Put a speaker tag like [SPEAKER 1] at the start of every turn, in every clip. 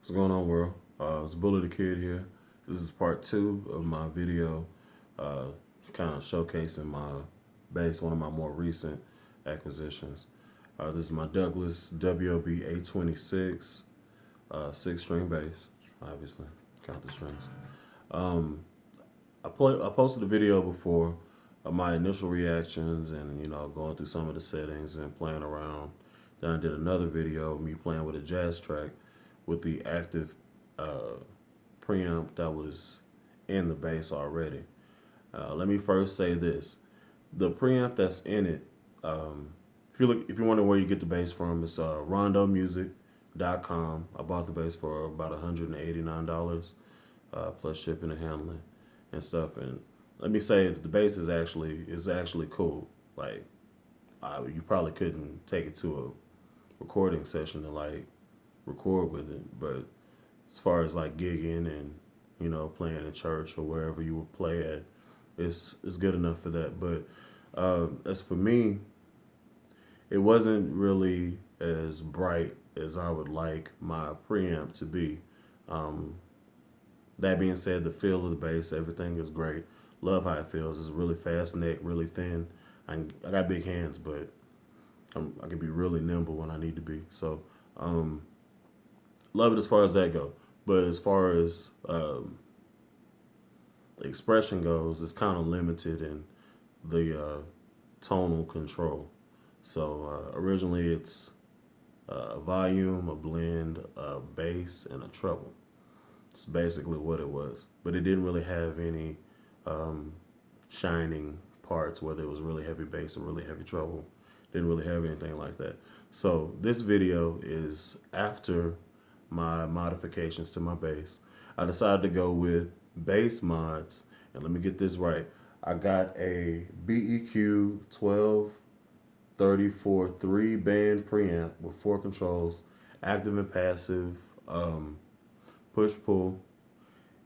[SPEAKER 1] What's going on, world? It's Bully the Kid here. This is part two of my video, uh, kind of showcasing my bass, one of my more recent acquisitions. This is my Douglas WOB 826 six-string bass. Obviously, count the strings. Um, I posted a video before of my initial reactions and going through some of the settings and playing around. Then I did another video of me playing with a jazz track with the active uh, preamp that was in the bass already. Let me first say this: the preamp that's in it. If you're wondering where you get the bass from, it's rondomusic.com. I bought the bass for about $189 plus shipping and handling and stuff. And let me say that the bass is actually cool. Like you probably couldn't take it to a recording session to like record with it, but as far as like gigging and playing in church or wherever you would play at, it's good enough for that. But as for me, it wasn't really as bright as I would like my preamp to be. That being said, the feel of the bass, everything is great. Love how it feels. It's really fast neck, really thin. I got big hands, but I can be really nimble when I need to be. So love it as far as that goes. But as far as the expression goes, it's kind of limited in the tonal control. So originally it's a volume, a blend, a bass, and a treble. It's basically what it was. But it didn't really have any shining parts, whether it was really heavy bass or really heavy treble. Didn't really have anything like that. So this video is after my modifications to my bass. I decided to go with bass mods, and let me get this right. I got a BEQ 1234 3-band preamp with 4 controls, active and passive, push pull,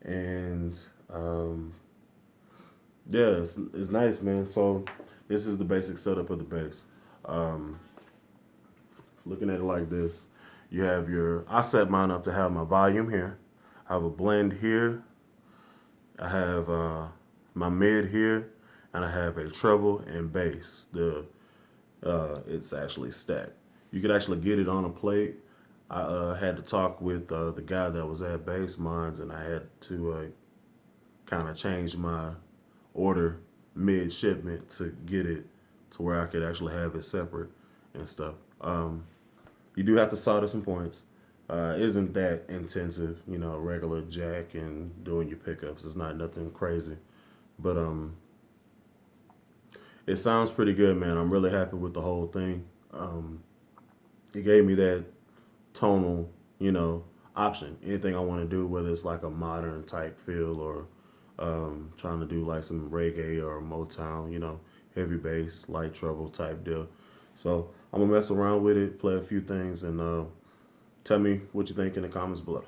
[SPEAKER 1] and yeah, it's nice, man. So this is the basic setup of the bass. Looking at it like this, you have I set mine up to have my volume here. I have a blend here. I have my mid here, and I have a treble and bass. It's actually stacked. You could actually get it on a plate. I had to talk with the guy that was at Bass Mods, and I had to kind of change my order mid shipment to get it to where I could actually have it separate and stuff. You do have to solder some points. Isn't that intensive, regular jack and doing your pickups. It's not nothing crazy, but it sounds pretty good, man. I'm really happy with the whole thing. It gave me that tonal, option. Anything I want to do, whether it's like a modern type feel or trying to do like some reggae or Motown, heavy bass, light treble type deal. So I'm gonna mess around with it, play a few things, and tell me what you think in the comments below.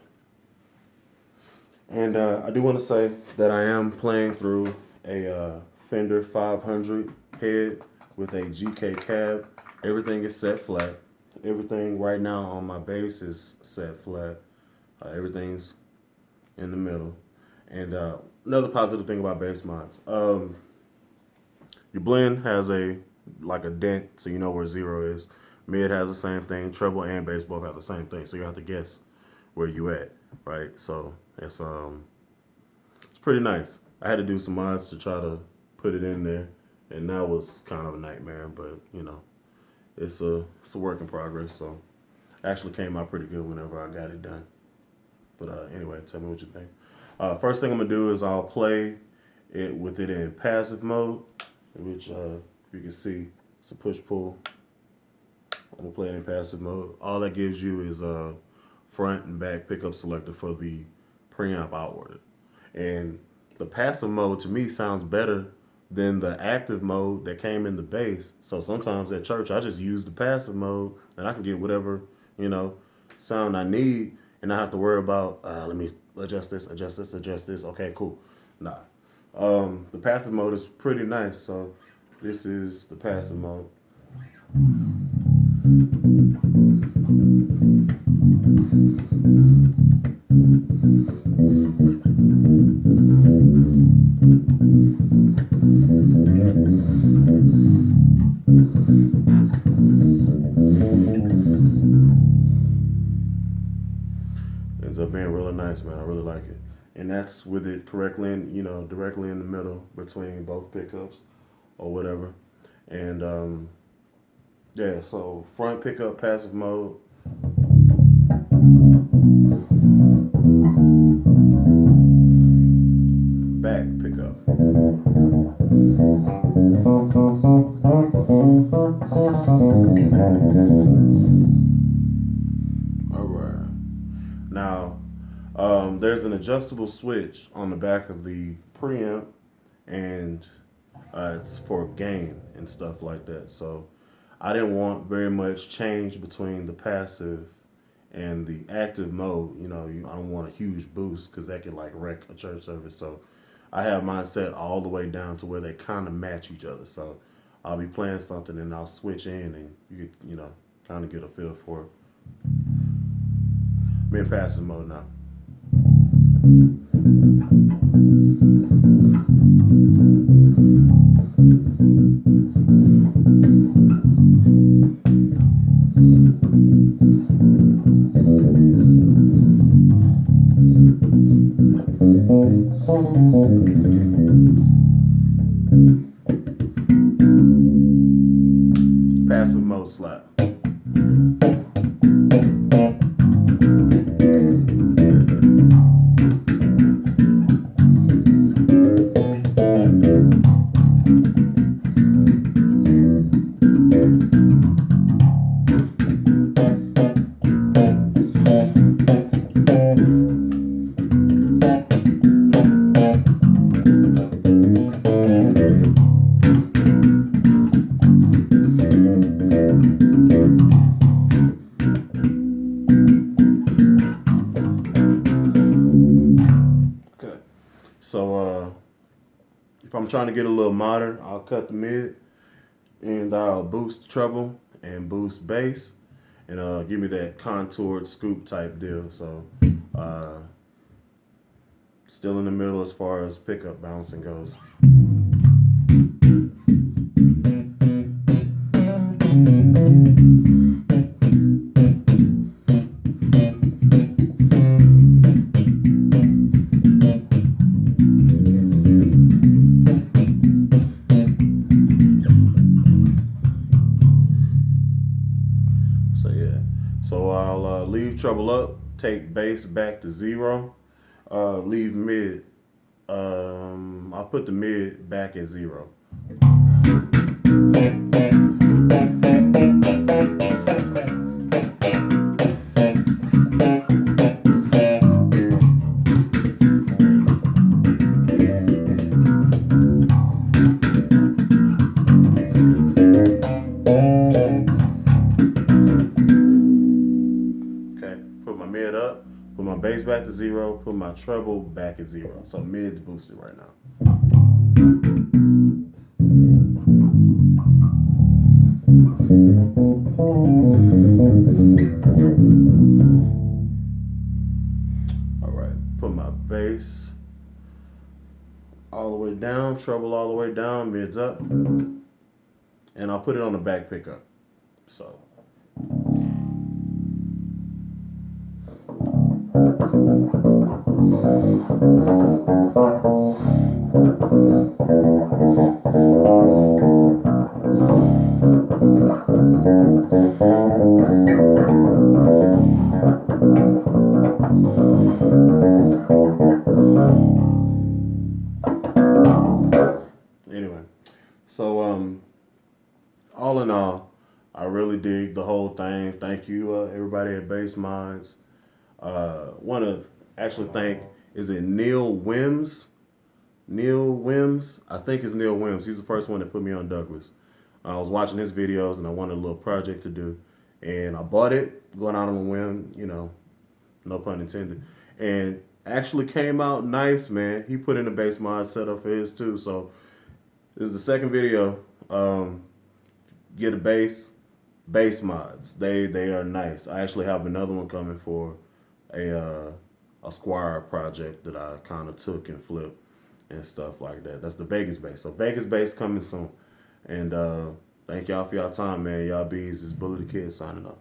[SPEAKER 1] And I do want to say that I am playing through a Fender 500 head with a GK cab. Everything is set flat. Everything right now on my bass is set flat. Everything's in the middle. And another positive thing about bass mods, your blend has a dent, so you know where 0 is. Mid has the same thing. Treble and bass both have the same thing, so you have to guess where you at, right? So it's pretty nice. I had to do some mods to try to put it in there, and that was kind of a nightmare, but it's a work in progress. So it actually came out pretty good whenever I got it done. But anyway, tell me what you think. First thing I'm gonna do is I'll play it with it in passive mode, which if you can see, it's a push pull. I'm gonna play it in passive mode. All that gives you is a front and back pickup selector for the preamp outward. And the passive mode to me sounds better than the active mode that came in the bass. So sometimes at church I just use the passive mode and I can get whatever sound I need, and I have to worry about let me adjust this. Okay, cool. Nah. The passive mode is pretty nice. So this is the passive mode. Ends up being really nice, man. I really like it. And that's with it correctly, directly in the middle between both pickups or whatever. And yeah, so front pickup, passive mode. Back pickup. All right. Now, there's an adjustable switch on the back of the preamp, and it's for gain and stuff like that. So I didn't want very much change between the passive and the active mode. I don't want a huge boost because that could like wreck a church service. So I have mine set all the way down to where they kind of match each other. So I'll be playing something and I'll switch in and you kind of get a feel for it. I'm in passive mode now. Passive mode slap. So if I'm trying to get a little modern, I'll cut the mid and I'll boost treble and boost bass and give me that contoured scoop type deal. So still in the middle as far as pickup balancing goes. So I'll leave treble up, take bass back to 0, leave mid. I'll put the mid back at 0. Mid up, put my bass back to 0, put my treble back at 0. So mid's boosted right now. All right, put my bass all the way down, treble all the way down, mid's up, and I'll put it on the back pickup. So. Anyway, so all in all, I really dig the whole thing. Thank you, everybody at Bass Minds. Want to actually thank, is it Neil Wims? Neil Wims? I think it's Neil Wims. He's the first one that put me on Douglas. I was watching his videos and I wanted a little project to do. And I bought it, going out on a whim, no pun intended. And actually came out nice, man. He put in a Bass Minds setup for his too. So this is the second video. Get a bass mods. They are nice. I actually have another one coming for a Squire project that I kind of took and flipped and stuff like that. That's the Vegas bass. So Vegas bass coming soon. And thank y'all for y'all time, man. Y'all bees. Is Bully the Kid signing up.